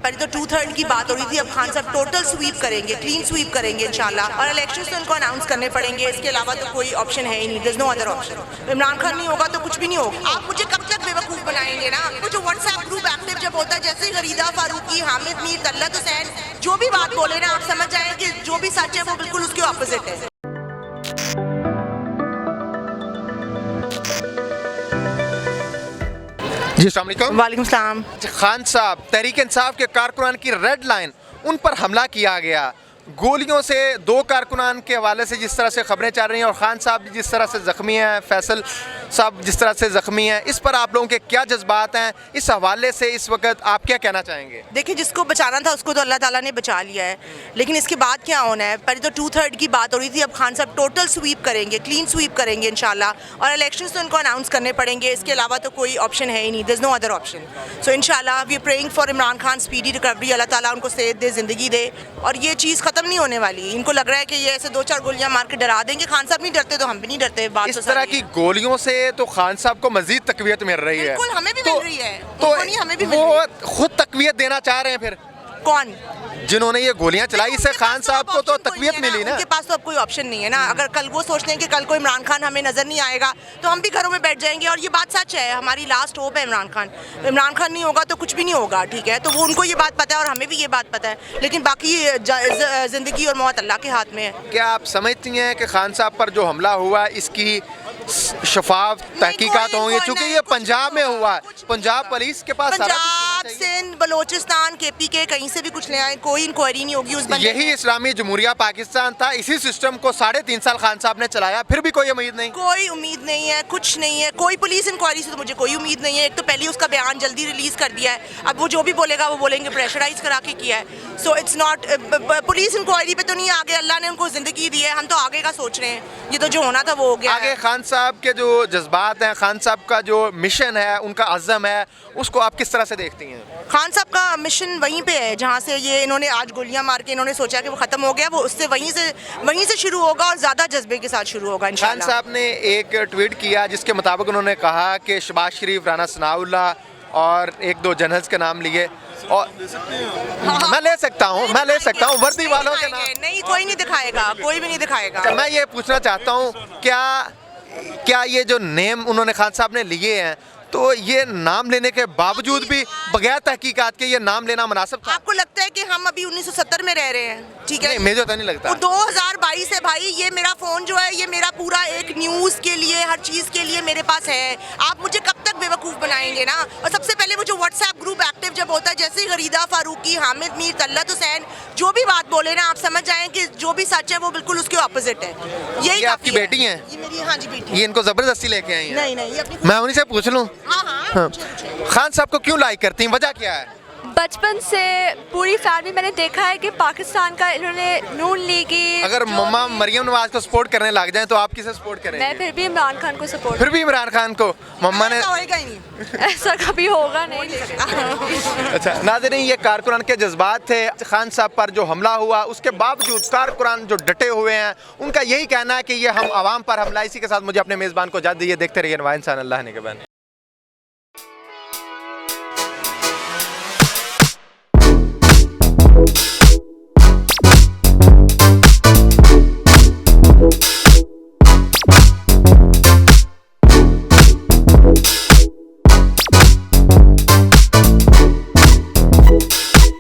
पहले तो 2/3 की बात हो रही थी, अब खान साहब टोटल स्वीप करेंगे, क्लीन स्वीप करेंगे इंशाल्लाह, और इलेक्शन से उनको अनाउंस करने पड़ेंगे। इसके अलावा तो कोई ऑप्शन है ही नहीं, there is no other option. Imran Khan नहीं होगा तो कुछ भी नहीं होगा। आप मुझे कब तक बेवकूफ़ बनाएंगे ना। वो जो व्हाट्सएप ग्रुप एक्टिव जब होता है, जैसे गरीदा फारूकी, हामिद मीर, तल्लत हुसैन जो भी बात बोले ना, आप समझ जाएं कि जो भी सच है वो बिल्कुल उसके ऑपोजिट है। जी अस्सलाम वालेकुम। वालेकुम सलाम। खान साहब, तहरीक इंसाफ के कारकुनान की रेड लाइन, उन पर हमला किया गया गोलियों से। 2 कारकुनान के हवाले से जिस तरह से खबरें चल रही हैं और खान साहब भी जिस तरह से ज़ख्मी हैं, फैसल साहब जिस तरह से ज़ख्मी हैं, इस पर आप लोगों के क्या जज्बात हैं? इस हवाले से इस वक्त आप क्या कहना चाहेंगे? देखिए, जिसको बचाना था उसको तो अल्लाह ताला ने बचा लिया है, लेकिन इसके बाद क्या होना है? पहले तो 2/3 की बात हो रही थी, अब खान साहब टोटल स्वीप करेंगे, क्लीन स्वीप करेंगे इंशाल्लाह, और इलेक्शन से उनको अनाउंस करने पड़ेंगे। इसके अलावा तो कोई ऑप्शन है ही नहीं, there is no other option. So इंशाल्लाह we are praying for Imran Khan speedy recovery. अल्लाह ताला उनको सेहत दे, ज़िंदगी दे, और ये चीज़ ख़त्म नहीं होने वाली। इनको लग रहा है कि ये ऐसे 2-4 गोलियां मार के डरा देंगे। खान साहब नहीं डरते तो हम भी नहीं डरते। बात इस तो तरह सारी की है। गोलियों से तो खान साहब को मजीद तकवीयत मिल रही है। बिल्कुल, हमें भी तो- मिल रही है, तो उनको नहीं, हमें भी मिल रही वो है। खुद तकवीयत देना चाह रहे हैं फिर कौन? जिन्होंने ये गोलियां चलाई, इससे उनके खान पास साहब अब को तो option कोई तकवीयत नहीं है मिली ना। उनके पास तो अब कोई ऑप्शन नहीं है ना। अगर कल वो सोचते हैं कि कल को इमरान खान हमें नजर नहीं आएगा तो हम भी घरों में बैठ जाएंगे, और ये बात सच है। हमारी लास्ट होप है इमरान खान। इमरान खान नहीं होगा तो कुछ भी नहीं होगा, ठीक है? तो वो उनको ये बात पता है और हमें भी ये बात पता है, लेकिन बाकी जिंदगी और मौत अल्लाह के हाथ में है। क्या आप समझती हैं कि खान साहब पर जो हमला हुआ इसकी शफाफ तहकीकात होंगी? क्योंकि ये पंजाब में हुआ है, पंजाब पुलिस के पास सारा कुछ होना पंजाब, चाहिए। सिंध, बलोचिस्तान, KP के कहीं से भी कुछ ले आए, कोई इंक्वायरी नहीं होगी उस बंदे यही पे। इस्लामी जमहूरिया पाकिस्तान था। इसी सिस्टम को 3.5 साल खान साहब ने चलाया, फिर भी कोई उम्मीद नहीं। कोई उम्मीद नहीं है, कुछ नहीं है, कोई पुलिस इंक्वायरी से तो मुझे कोई उम्मीद नहीं है। एक तो पहले उसका बयान जल्दी रिलीज कर दिया है, अब वो जो भी बोलेगा वो बोलेंगे प्रेशराइज करा के किया है। So it's not, police inquiry पे तो नहीं आगे, अल्लाह ने उनको जिंदगी दी है, हम तो आगे का सोच रहे हैं। ये तो जो होना था वो हो गया आगे है। खान साहब के जो जज्बात हैं, खान साहब का जो मिशन है, उनका अज़म है, उसको आप किस तरह से देखती हैं? खान साहब का मिशन वहीं पे है जहाँ से ये इन्होंने आज गोलियां मार के इन्होंने सोचा कि वो खत्म हो गया, वो उससे वहीं से शुरू होगा और ज्यादा जज्बे के साथ शुरू होगा खान इंशाल्लाह। साहब ने एक ट्वीट किया जिसके मुताबिक उन्होंने कहा कि शहबाज शरीफ, राना सनाउल्लाह और 1-2 जनरल्स के नाम लिए, और मैं ले सकता हूँ वर्दी वालों के नाम। नहीं, कोई नहीं दिखाएगा, कोई भी नहीं दिखाएगा। तो मैं ये पूछना चाहता हूँ, क्या ये जो नेम उन्होंने खान साहब ने लिए हैं, तो ये नाम लेने के बावजूद भी बगैर तहकीकात के ये नाम लेना मुनासिब था? आपको लगता है कि हम अभी 1970 में रह रहे हैं? ठीक है, नहीं, मुझे तो नहीं लगता। वो 2022 है भाई। ये मेरा फोन जो है, ये मेरा पूरा एक न्यूज के लिए, हर चीज के लिए मेरे पास है। आप मुझे कब तक बेवकूफ बनाएंगे ना। और सबसे पहले वो जो व्हाट्सएप ग्रुप एक्टिव जब होता है, जैसे गरीदा फारूकी, हामिद मीर, तल्लत हुसैन जो भी बात बोले ना, आप समझ जाएं कि जो भी सच है वो बिल्कुल उसके ऑपोजिट है। यही ये आपकी काफी बेटी हैं? ये मेरी, हाँ जी, बेटी। ये इनको जबरदस्ती लेके आई हैं? नहीं, ये अपनी मैं उन्हीं से पूछ लूँ, हाँ हाँ, पूछिए। खान साहब को क्यों लाइक करती हैं, वजह क्या है? बचपन से पूरी फैमिली मैंने देखा है कि पाकिस्तान का इन्होंने नून लीगी। अगर मम्मा मरियम नवाज को सपोर्ट करने लग जाए तो आप किसे सपोर्ट करेंगे? मैं फिर भी इमरान खान को सपोर्ट, फिर भी इमरान खान को मम्मा ने। ऐसा होएगा ही नहीं। ऐसा कभी होगा नहीं लेकिन। अच्छा नाज़रीन, ये कारकुनान के जज्बात थे। खान साहब पर जो हमला हुआ उसके बावजूद कारकुनान जो डटे हुए हैं, उनका यही कहना है कि ये हम आवाम पर हमला। इसी के साथ मुझे अपने मेज़बान को इजाज़त दीजिए। देखते रहिए नवाइंसान, अल्लाह ने के बाद।